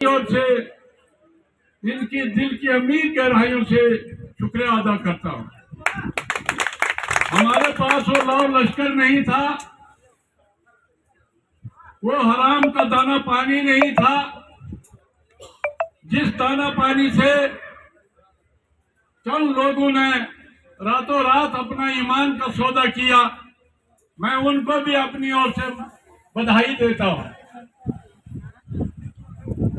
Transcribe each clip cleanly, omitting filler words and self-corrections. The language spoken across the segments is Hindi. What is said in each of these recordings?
ओर से इनकी दिल की अमीर गहराइयों से शुक्रिया अदा करता हूं। हमारे पास वो लाव लश्कर नहीं था, वो हराम का दाना पानी नहीं था, जिस दाना पानी से चंद लोगों ने रातों रात अपना ईमान का सौदा किया। मैं उनको भी अपनी ओर से बधाई देता हूं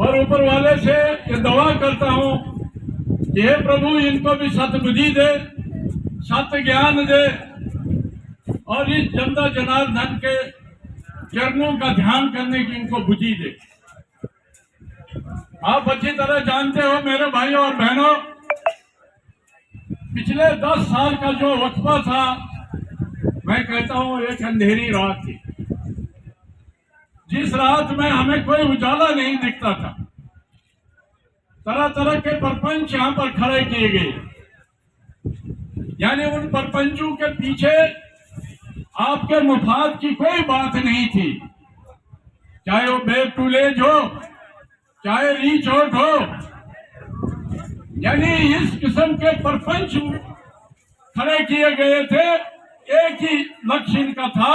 और ऊपर वाले से ये दुआ करता हूं कि हे प्रभु, इनको भी सतबुद्धि दे, सत्य ज्ञान दे और इस जनता जनार्दन के चरणों का ध्यान करने की इनको बुद्धि दे। आप अच्छी तरह जानते हो मेरे भाइयों और बहनों, पिछले 10 साल का जो वक्फा था, मैं कहता हूं एक अंधेरी रात थी, जिस रात में हमें कोई उजाला नहीं दिखता था। तरह तरह के परपंच यहां पर खड़े किए गए, यानी उन परपंचों के पीछे आपके मुफाद की कोई बात नहीं थी, चाहे वो बेब टू लेज हो, चाहे रीच आउट हो। यानी इस किस्म के परपंच खड़े किए गए थे। एक ही लक्ष्य इनका था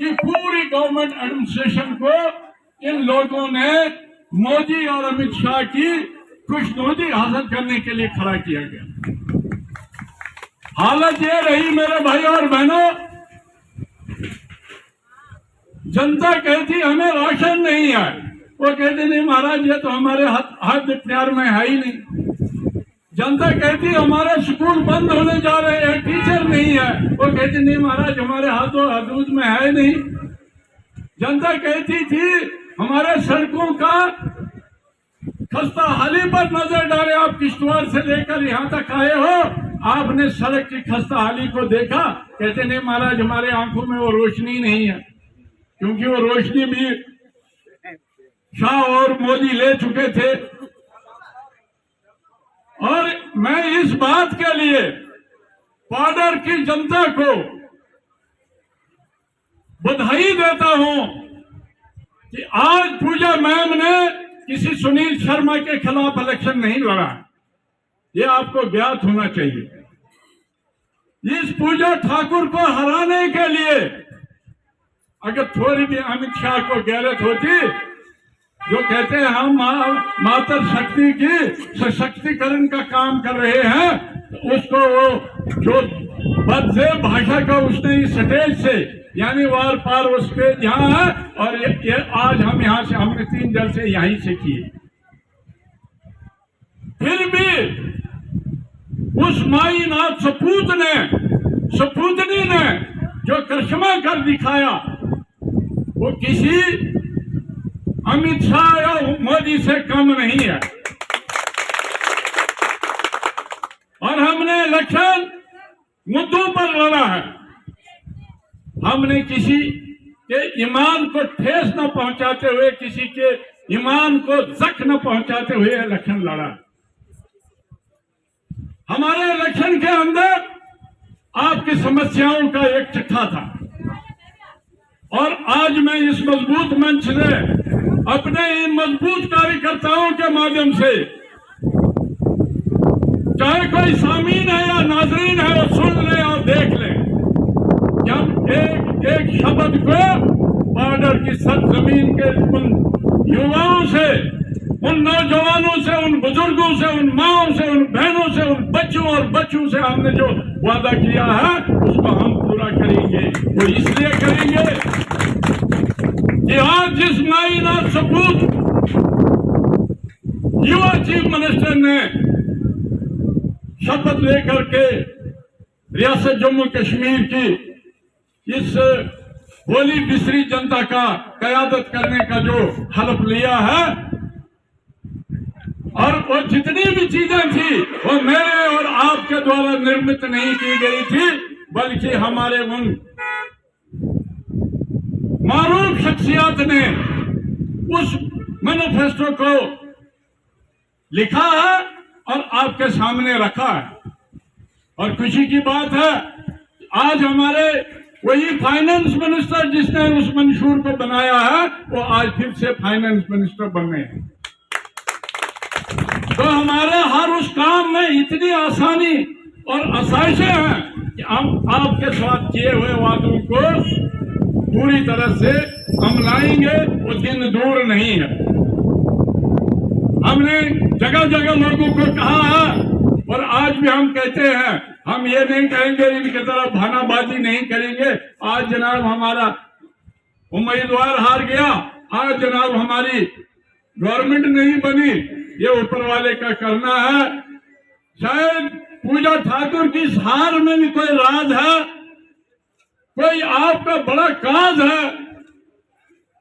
कि पूरी गवर्नमेंट एडमिनिस्ट्रेशन को इन लोगों ने मोदी और अमित शाह की खुशनुदी हासिल करने के लिए खड़ा किया गया। हालत ये रही मेरे भाई और बहनों, जनता कहती हमें राशन नहीं है, वो कहते नहीं महाराज ये तो हमारे हाथ इख्तियार में है ही नहीं। जनता कहती हमारे स्कूल बंद होने जा रहे हैं, टीचर नहीं है, वो कहते नहीं महाराज हमारे हाथों हदूद में है नहीं। जनता कहती थी हमारे सड़कों का खस्ता हाली पर नजर डाले, आप किश्तवाड़ से लेकर यहाँ तक आए हो, आपने सड़क की खस्ता हाली को देखा? कहते नहीं महाराज हमारे आंखों में वो रोशनी नहीं है, क्योंकि वो रोशनी भी शाह और मोदी ले चुके थे। और मैं इस बात के लिए बॉर्डर की जनता को बधाई देता हूं कि आज पूजा मैम ने किसी सुनील शर्मा के खिलाफ इलेक्शन नहीं लड़ा, ये आपको ज्ञात होना चाहिए। इस पूजा ठाकुर को हराने के लिए अगर थोड़ी भी अमित शाह को गैरत होती, जो कहते हैं हम माता शक्ति की सशक्तिकरण का काम कर रहे हैं, उसको वो जो बदजेब भाषा का उसने इस स्टेज से, यानी वार पार वो स्टेज यहाँ है और ये आज हम यहाँ से हमने 3 जलसे यहीं से किए। फिर भी उस माईनाथ सपूतनी ने जो करिश्मा कर दिखाया, वो किसी अमित शाह या मोदी से कम नहीं है। और हमने इलेक्शन मुद्दों पर लड़ा है, हमने किसी के ईमान को ठेस न पहुंचाते हुए, किसी के ईमान को जख्म न पहुंचाते हुए इलेक्शन लड़ा। हमारे इलेक्शन के अंदर आपकी समस्याओं का एक चिट्ठा था और आज मैं इस मजबूत मंच से अपने इन मजबूत कार्यकर्ताओं के माध्यम से, चाहे कोई सामीन है या नाजरीन है, वो सुन ले और देख ले, जब एक एक शब्द को बॉर्डर की सरजमीन के उन युवाओं से, उन नौजवानों से, उन बुजुर्गों से, उन माओं से, उन बहनों से, उन बच्चों और बच्चों से हमने जो वादा किया है उसको हम पूरा करेंगे। वो इसलिए करेंगे कि आज जिस माईनाथ सपूत युवा चीफ मिनिस्टर ने शपथ लेकर के रियासत जम्मू कश्मीर की इस भोली बिसरी जनता का कयादत करने का जो हलफ लिया है, और वो जितनी भी चीजें थी वो मेरे और आपके द्वारा निर्मित नहीं की गई थी, बल्कि हमारे उन मारूफ शख्सियत ने उस मैनिफेस्टो को लिखा है और आपके सामने रखा है। और खुशी की बात है आज हमारे वही फाइनेंस मिनिस्टर जिसने उस मंशूर को बनाया है, वो आज फिर से फाइनेंस मिनिस्टर बन रहे हैं। तो हमारे हर उस काम में इतनी आसानी और आसाइशें हैं कि हम आपके साथ किए हुए वादों को पूरी तरह से हम लाएंगे। वो दिन दूर नहीं है। हमने जगह जगह लोगों को कहा है और आज भी हम कहते हैं, हम ये नहीं कहेंगे इनकी तरफ भानाबाजी नहीं करेंगे। आज जनाब हमारा उम्मीदवार हार गया, आज जनाब हमारी गवर्नमेंट नहीं बनी, ये ऊपर वाले का करना है। शायद पूजा ठाकुर की इस हार में भी कोई राज है, कोई आपका बड़ा काज है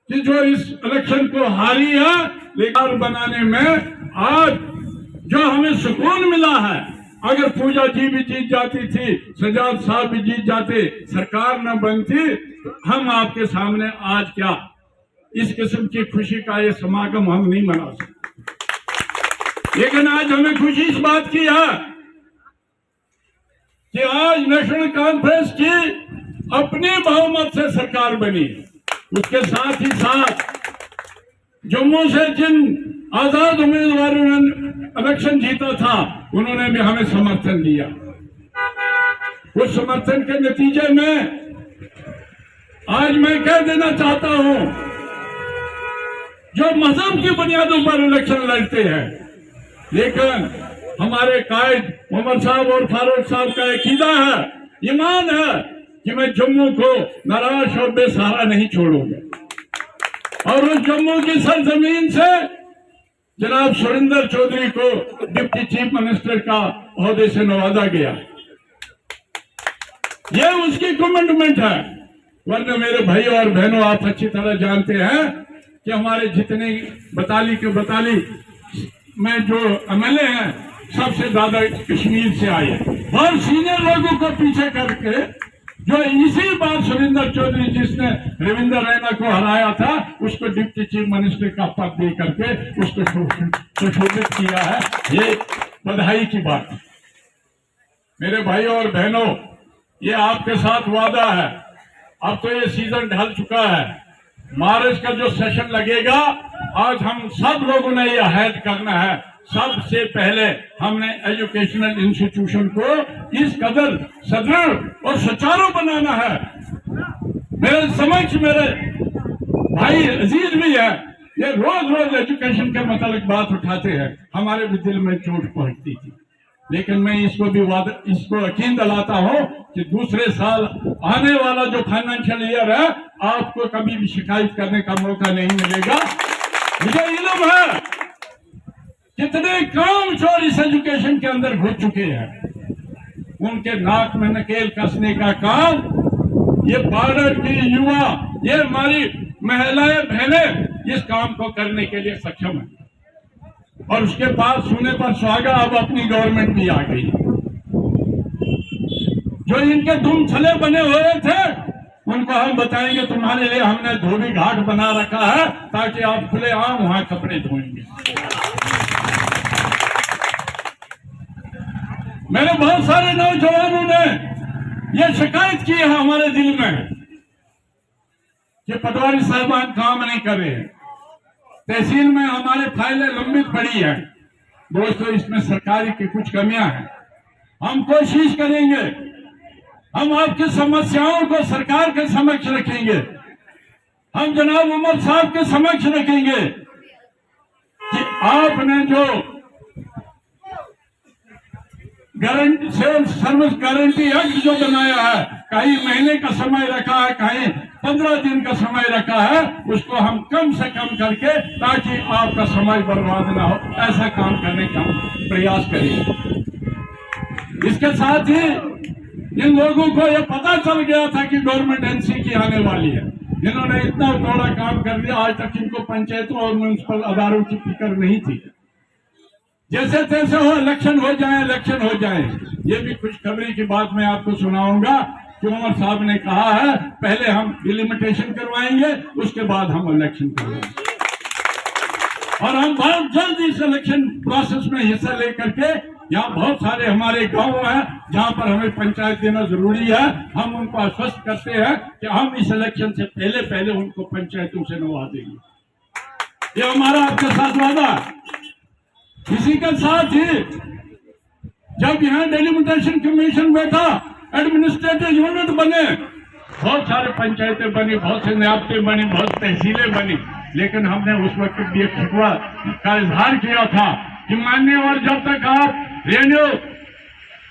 कि जो इस इलेक्शन को हारी है। लेकिन बनाने में आज जो हमें सुकून मिला है, अगर पूजा जी भी जीत जाती थी, सजाद साहब भी जीत जाते, सरकार न बनती, तो हम आपके सामने आज क्या इस किस्म की खुशी का ये समागम हम नहीं मना सकते। लेकिन आज हमें खुशी इस बात की है कि आज नेशनल कॉन्फ्रेंस की अपनी बहुमत से सरकार बनी। उसके साथ ही साथ जम्मू से जिन आजाद उम्मीदवारों ने इलेक्शन जीता था, उन्होंने भी हमें समर्थन दिया। उस समर्थन के नतीजे में आज मैं कह देना चाहता हूं, जो मजहब की बुनियादों पर इलेक्शन लड़ते हैं, लेकिन हमारे कायद उमर साहब और फारूक साहब का अकीदा है, ईमान है कि मैं जम्मू को नाराज और बेसहारा नहीं छोड़ूंगा। और उस जम्मू की सरजमीन से जनाब सुरेंद्र चौधरी को डिप्टी चीफ मिनिस्टर का ओहदे से नवाजा गया। यह उसकी कमिटमेंट है। वरना मेरे भाई और बहनों, आप अच्छी तरह जानते हैं कि हमारे जितने बताली के बताली में जो एमएलए हैं, सबसे ज्यादा कश्मीर से आए और सीनियर लोगों को पीछे करके, जो इसी बार सुरेंद्र चौधरी जिसने रविंद्र रैना को हराया था, उसको डिप्टी चीफ मिनिस्टर का पद दे करके उसको सुशोभित किया है। ये बधाई की बात है। मेरे भाई और बहनों, ये आपके साथ वादा है। अब तो ये सीजन ढल चुका है। मार्च का जो सेशन लगेगा, आज हम सब लोगों ने ये अहद करना है, सबसे पहले हमने एजुकेशनल इंस्टीट्यूशन को इस कदर सदृढ़ और सुचारू बनाना है। मेरे समक्ष मेरे भाई अजीज भी है, ये रोज रोज एजुकेशन के मतलब बात उठाते हैं, हमारे भी दिल में चोट पहुंचती थी। लेकिन मैं इसको यकीन दिलाता हूं कि दूसरे साल आने वाला जो फाइनेंशियल ईयर है, आपको कभी भी शिकायत करने का मौका नहीं मिलेगा। मुझे इल्म है कितने काम चोर इस एजुकेशन के अंदर घुस चुके हैं। उनके नाक में नकेल कसने का काम ये भारत की युवा, ये हमारी महिलाएं बहनें इस काम को करने के लिए सक्षम है। और उसके बाद सुने पर सुहागा, अब अपनी गवर्नमेंट भी आ गई। जो इनके दुम छले बने हुए थे, उनको हम बताएंगे तुम्हारे लिए हमने धोबी घाट बना रखा है, ताकि आप खुलेआम वहां कपड़े धोएंगे। मेरे बहुत सारे नौजवानों ने यह शिकायत की है हमारे दिल में कि पटवारी साहबान काम नहीं कर रहे हैं, तहसील में हमारे फाइलें लंबित पड़ी है। दोस्तों, इसमें सरकारी की कुछ कमियां हैं। हम कोशिश करेंगे, हम आपकी समस्याओं को सरकार के समक्ष रखेंगे, हम जनाब उमर साहब के समक्ष रखेंगे कि आपने जो सर्विस गारंटी एक्ट जो बनाया है, कहीं महीने का समय रखा है, कहीं 15 दिन का समय रखा है, उसको हम कम से कम करके, ताकि आपका समय बर्बाद ना हो, ऐसा काम करने का प्रयास करें। इसके साथ ही इन लोगों को यह पता चल गया था कि गवर्नमेंट एनसी की आने वाली है। इन्होंने इतना बड़ा काम कर दिया, आज तक इनको पंचायतों और म्युनिसिपल अदारों की फिक्र नहीं थी। जैसे तैसे हो, इलेक्शन हो जाए। ये भी खुशखबरी की बात मैं आपको सुनाऊंगा कि उमर साहब ने कहा है, पहले हम डिलिमिटेशन करवाएंगे, उसके बाद हम इलेक्शन करवाएंगे। और हम बहुत जल्द इस इलेक्शन प्रोसेस में हिस्सा लेकर के, यहाँ बहुत सारे हमारे गांव हैं जहां पर हमें पंचायत देना जरूरी है, हम उनको आश्वस्त करते हैं कि हम इस इलेक्शन से पहले उनको पंचायतों से नवा देंगे। ये हमारा आपके साथ वादा है। इसी के साथ ही जब यहाँ डेलिमिटेशन कमीशन बैठा, एडमिनिस्ट्रेटिव यूनिट बने, बहुत सारे पंचायतें बनी, बहुत से न्यायतें बनी, बहुत तहसीलें बनी, लेकिन हमने उस वक्त भी एक शिकवा का इजहार किया था कि मान्यवर जब तक आप रेडियो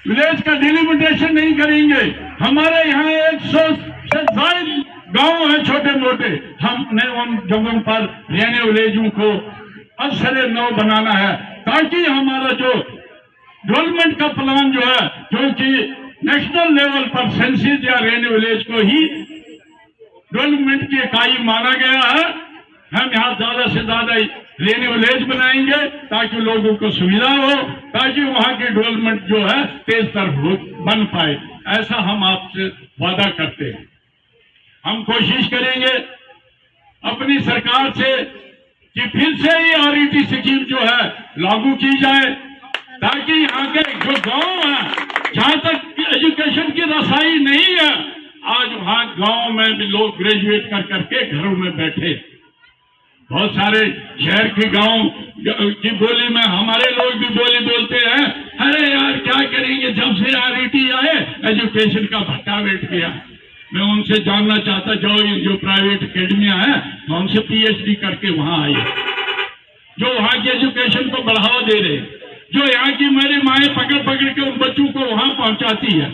विलेज का डिलिमिटेशन नहीं करेंगे, हमारे यहाँ 100 से ज्यादा गांव है छोटे मोटे, हमने उन जगहों पर रेडियो विलेजों को असरे नौ बनाना है, ताकि हमारा जो डेवलपमेंट का प्लान जो है, क्योंकि नेशनल लेवल पर सेंसिस या रेडियो विलेज को ही डेवलपमेंट की इकाई माना गया है, हम यहाँ ज्यादा से ज्यादा रेडियो विलेज बनाएंगे ताकि लोगों को सुविधा हो, ताकि वहां की डेवलपमेंट जो है तेज तर बन पाए। ऐसा हम आपसे वादा करते हैं। हम कोशिश करेंगे अपनी सरकार से कि फिर से ये RET स्कीम जो है लागू की जाए, ताकि यहाँ के जो गांव है जहां तक एजुकेशन की रसाई नहीं है, आज वहां गांव में भी लोग ग्रेजुएट कर करके घरों में बैठे। बहुत सारे शहर के गांव की बोली में हमारे लोग भी बोली बोलते हैं, अरे यार क्या करेंगे, जब से RET आए एजुकेशन का भट्टा बैठ गया। मैं उनसे जानना चाहता, जो प्राइवेट अकेडमियां हैं उनसे PhD करके वहां आए, जो वहां की एजुकेशन को बढ़ावा दे रहे, जो यहाँ की मेरी माएँ पकड़ पकड़ के उन बच्चों को वहां पहुंचाती है।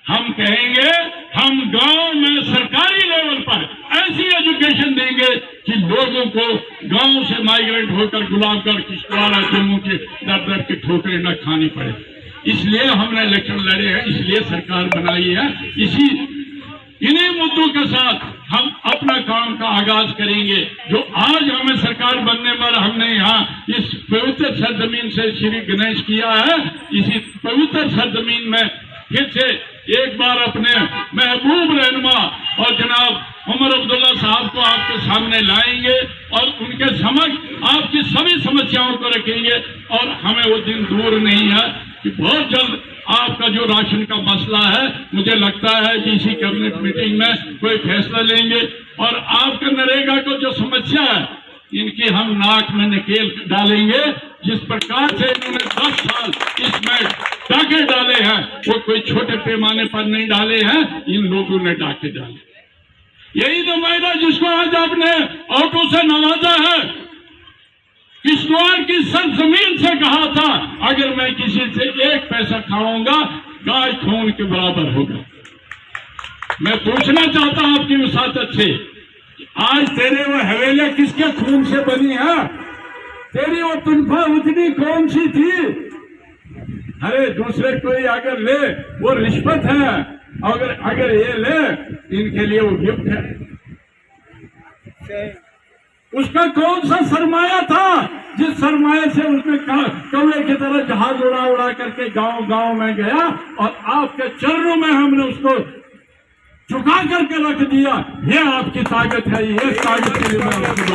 हम कहेंगे हम गांव में सरकारी लेवल पर ऐसी एजुकेशन देंगे कि लोगों को गांव से माइग्रेट होकर गुलाबगढ़, किश्तवाड़, जम्मू के दर दर की ठोकरें न खानी पड़े। इसलिए हमने इलेक्शन लड़े हैं, इसलिए सरकार बनाई है। इन्हीं मुद्दों के साथ हम अपना काम का आगाज करेंगे। जो आज हमें सरकार बनने पर हमने यहाँ इस पवित्र सरजमीन से श्री गणेश किया है, इसी पवित्र सरजमीन में फिर से एक बार अपने महबूब रहनुमा और जनाब उमर अब्दुल्ला साहब को आपके सामने लाएंगे और उनके समक्ष आपकी सभी समस्याओं को रखेंगे। और हमें वो दिन दूर नहीं है कि बहुत जल्द आपका जो राशन का मसला है, मुझे लगता है कि इसी कैबिनेट मीटिंग में कोई फैसला लेंगे। और आपके नरेगा को जो समस्या है, इनकी हम नाक में नकेल डालेंगे। जिस प्रकार से इन्होंने 10 साल इसमें डाके डाले हैं, वो कोई छोटे पैमाने पर नहीं डाले हैं, इन लोगों ने डाके डाले। यही तो मायदा जिसको आज आपने ऑटो से नवाजा है, किश्तवाड़ की सरजमीन से कहा था अगर मैं किसी से 1 पैसा खाऊंगा गाय खून के बराबर होगा। मैं पूछना चाहता हूं आपकी वसातत से, आज तेरे वो हवेलियां किसके खून से बनी है? तेरी वो तनख्वाह उतनी कौन सी थी? अरे दूसरे कोई अगर ले वो रिश्वत है, अगर ये ले इनके लिए वो गिफ्ट है। उसका कौन सा सरमाया था जिस सरमाए से उसने कौवे की तरह जहाज उड़ा उड़ा करके गांव गांव में गया और आपके चरणों में हमने उसको झुका करके रख दिया। ये आपकी ताकत है, ये ताकत के लिए मैं आपको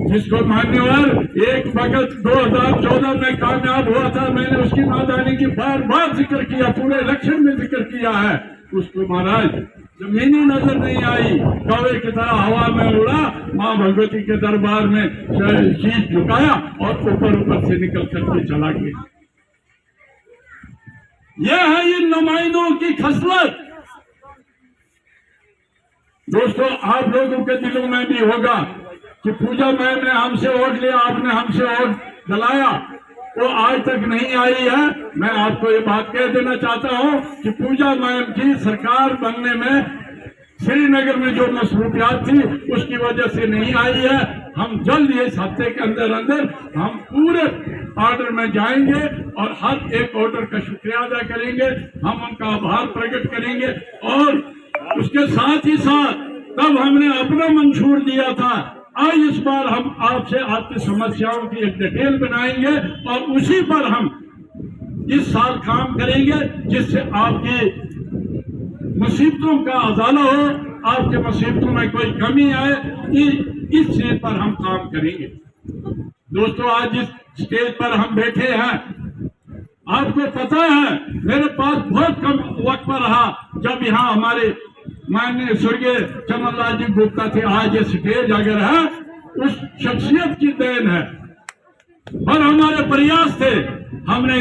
जिसको मान्यवर एक वक्त 2014 में कामयाब हुआ था, मैंने उसकी नादानी की बार बार जिक्र किया, पूरे इलेक्शन में जिक्र किया है। उसको महाराज जमीनी नजर नहीं आई, कौवे की तरह हवा में उड़ा, माँ भगवती के दरबार में शीश झुकाया और ऊपर ऊपर से निकल करके चला गया। यह है इन नुमाइंदों की खसलत। दोस्तों, आप लोगों के दिलों में भी होगा कि पूजा मैम ने हमसे वोट लिया, आपने हमसे वोट दिलाया, वो आज तक नहीं आई है। मैं आपको ये बात कह देना चाहता हूं कि पूजा मैम की सरकार बनने में श्रीनगर में जो मसरूफियात थी उसकी वजह से नहीं आई है। हम जल्द इस हफ्ते के अंदर अंदर हम पूरे ऑर्डर में जाएंगे और हर एक ऑर्डर का शुक्रिया अदा करेंगे, हम उनका आभार प्रकट करेंगे। और उसके साथ ही साथ तब हमने अपना मंशूर दिया था, आज इस बार हम आपसे आपकी समस्याओं की एक डिटेल बनाएंगे और उसी पर हम इस साल काम करेंगे, जिससे आपकी मुसीबतों का अजाला हो, आपके मुसीबतों में कोई कमी आए, इस चीज पर हम काम करेंगे। दोस्तों, आज जिस स्टेज पर हम बैठे हैं, आपको पता है मेरे पास बहुत कम वक्त रहा जब यहाँ हमारे माननीय स्वर्गीय चमनलाल जी गुप्ता थे। आज ये स्टेज अगर है उस शख्सियत की देन है। और हमारे प्रयास थे, हमने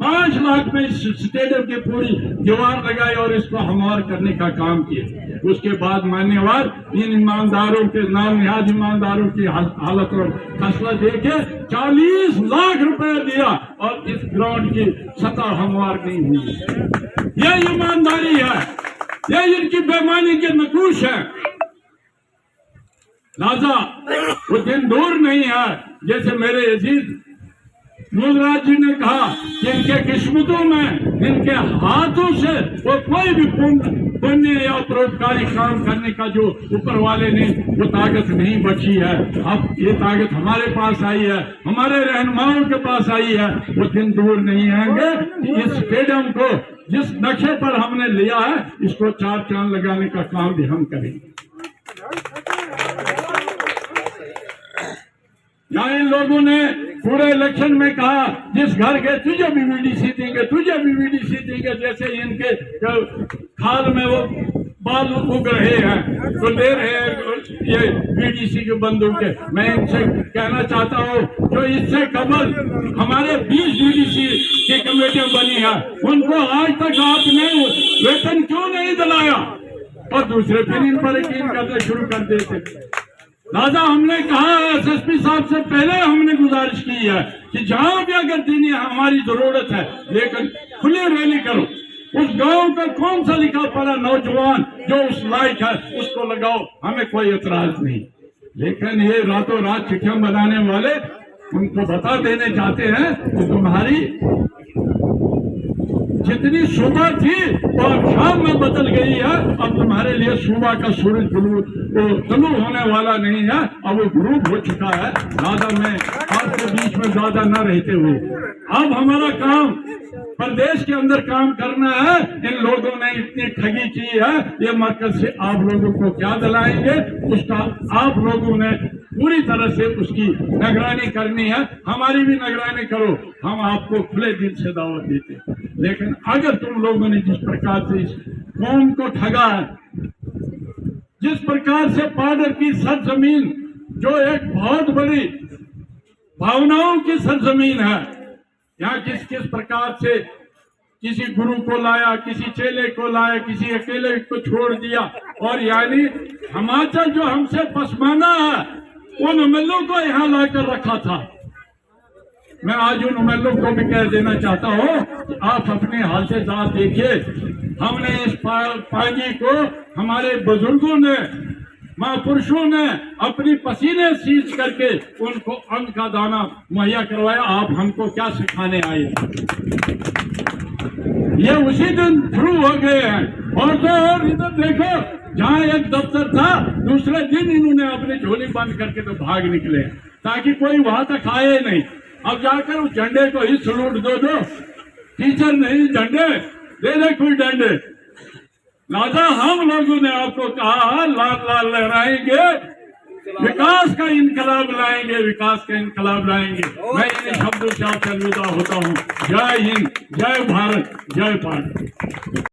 5 लाख में इस स्टेडियम की पूरी दीवार लगाई और इसको हमवार करने का काम किया। उसके बाद मान्यवर इन ईमानदारों के नाम निहाज ईमानदारों की हालत और फैसला देके 40 लाख रुपए दिया और इस ग्राउंड की सतह हमवार नहीं हुई। यह ईमानदारी है, यह इनकी बेईमानी के नकूश है। लिहाजा वो दिन दूर नहीं है, जैसे मेरे अजीज मूलराज जी ने कहा कि इनके किस्मतों में, इनके हाथों से वो कोई भी पुण्य या परोपकारी काम करने का जो ऊपर वाले ने वो ताकत नहीं बची है। अब ये ताकत हमारे पास आई है, हमारे रहनुमाओं के पास आई है। वो दिन दूर नहीं आएंगे कि इस स्टेडियम को जिस नक्शे पर हमने लिया है इसको 4 चांद लगाने का काम भी हम करेंगे। यहाँ इन लोगों ने पूरे इलेक्शन में कहा जिस घर के तुझे भी वीडीसी देंगे, तुझे भी वीडीसी देंगे। जैसे इनके खाल में वो बाल उग रहे हैं तो ले रहे हैं ये वीडीसी के बंदूकें। मैं इनसे कहना चाहता हूँ जो इससे कबल हमारे 20 वीडीसी की कमेटियां बनी है उनको आज तक आपने वेतन क्यों नहीं दिलाया और दूसरे फिर इन पर यकीन करना शुरू कर देते। दादा हमने कहा है, एसएसपी साहब से पहले हमने गुजारिश की है कि जहां भी अगर देनी हमारी जरूरत है लेकिन खुली रैली करो। उस गांव का कौन सा लिखा पढ़ा नौजवान जो उस लायक है उसको लगाओ, हमें कोई एतराज नहीं। लेकिन ये रातों रात चिट्ठियां बनाने वाले उनको बता देने चाहते हैं कि तुम्हारी जितनी सुबह थी वो अब शाम में बदल गई है। अब तुम्हारे लिए सुबह का सूरज तुलू होने वाला नहीं है, अब वो ग्रुप हो चुका है। ज्यादा में आपके बीच में ज्यादा न रहते हुए अब हमारा काम प्रदेश के अंदर काम करना है। इन लोगों ने इतनी ठगी की है, ये मरकज से आप लोगों को क्या दिलाएंगे उसका आप लोगों ने पूरी तरह से उसकी निगरानी करनी है। हमारी भी निगरानी करो, हम आपको खुले दिल से दावत देते। लेकिन अगर तुम लोगों ने जिस प्रकार से इस कौम को ठगा है, जिस प्रकार से पाडर की सरजमीन जो एक बहुत बड़ी भावनाओं की सरजमीन है, यहाँ किस प्रकार से किसी गुरु को लाया, किसी चेले को लाया, किसी अकेले को छोड़ दिया और यानी हिमाचल जो हमसे पसमाना है उन एमएलओ को यहाँ लाकर रखा था। मैं आज उन एमएलओ को भी कह देना चाहता हूँ कि आप अपने हाल से साथ देखिए। हमने इस पानी को हमारे बुजुर्गों ने, महापुरुषों ने अपनी पसीने सींच करके उनको अन्न का दाना मुहैया करवाया। आप हमको क्या सिखाने आए? ये उसी दिन शुरू हो गए हैं। और तो और इधर देखो, जहाँ एक दफ्तर था दूसरे दिन इन्होंने अपनी झोली बंद करके तो भाग निकले ताकि कोई वहां तक आए नहीं। अब जाकर उस झंडे को ही सलूट दो। टीचर नहीं झंडे दे दे कोई डंडे। राजा हम लोगों ने आपको कहा लाल लाल लहराएंगे, विकास का इनकलाब लाएंगे, विकास का इनकलाब लाएंगे। मैं इन शब्दों से आपसे अलविदा होता हूँ। जय हिंद, जय भारत, जय भारत।